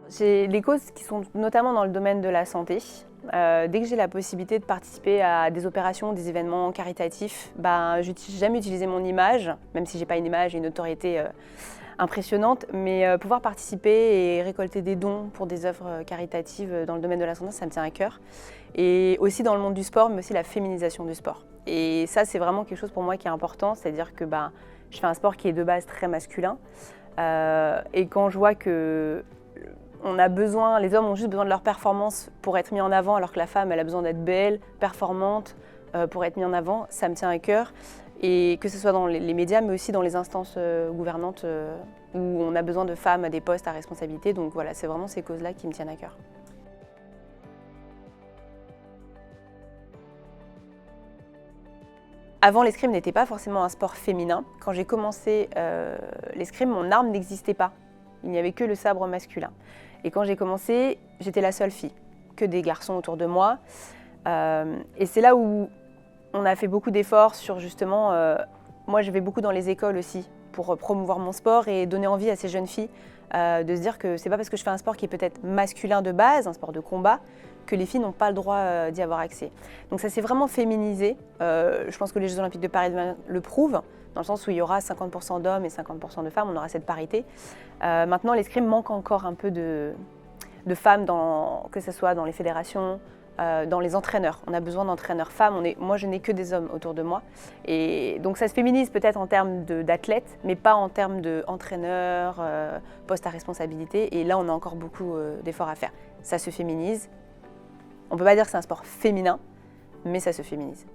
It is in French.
J'ai des causes qui sont notamment dans le domaine de la santé. Dès que j'ai la possibilité de participer à des opérations, des événements caritatifs, je n'ai jamais utilisé mon image, même si je n'ai pas une image et une notoriété impressionnante, mais pouvoir participer et récolter des dons pour des œuvres caritatives dans le domaine de la santé, ça me tient à cœur. Et aussi dans le monde du sport, mais aussi la féminisation du sport. Et ça, c'est vraiment quelque chose pour moi qui est important, c'est-à-dire que je fais un sport qui est de base très masculin. Et quand je vois que les hommes ont juste besoin de leur performance pour être mis en avant, alors que la femme, elle a besoin d'être belle, performante, pour être mis en avant, ça me tient à cœur. Et que ce soit dans les médias, mais aussi dans les instances gouvernantes où on a besoin de femmes à des postes à responsabilité. Donc voilà, c'est vraiment ces causes-là qui me tiennent à cœur. Avant, l'escrime n'était pas forcément un sport féminin. Quand j'ai commencé l'escrime, mon arme n'existait pas. Il n'y avait que le sabre masculin. Et quand j'ai commencé, j'étais la seule fille, que des garçons autour de moi. Et c'est là où on a fait beaucoup d'efforts sur justement... moi, je vais beaucoup dans les écoles aussi pour promouvoir mon sport et donner envie à ces jeunes filles de se dire que c'est pas parce que je fais un sport qui est peut-être masculin de base, un sport de combat, que les filles n'ont pas le droit d'y avoir accès. Donc ça s'est vraiment féminisé. Je pense que les Jeux Olympiques de Paris le prouvent, dans le sens où il y aura 50% d'hommes et 50% de femmes, on aura cette parité. Maintenant, l'escrime manque encore un peu de femmes, que ce soit dans les fédérations, dans les entraîneurs. On a besoin d'entraîneurs femmes. Moi, je n'ai que des hommes autour de moi. Et donc, ça se féminise peut-être en termes d'athlètes, mais pas en termes d'entraîneurs, postes à responsabilité. Et là, on a encore beaucoup d'efforts à faire. Ça se féminise. On ne peut pas dire que c'est un sport féminin, mais ça se féminise.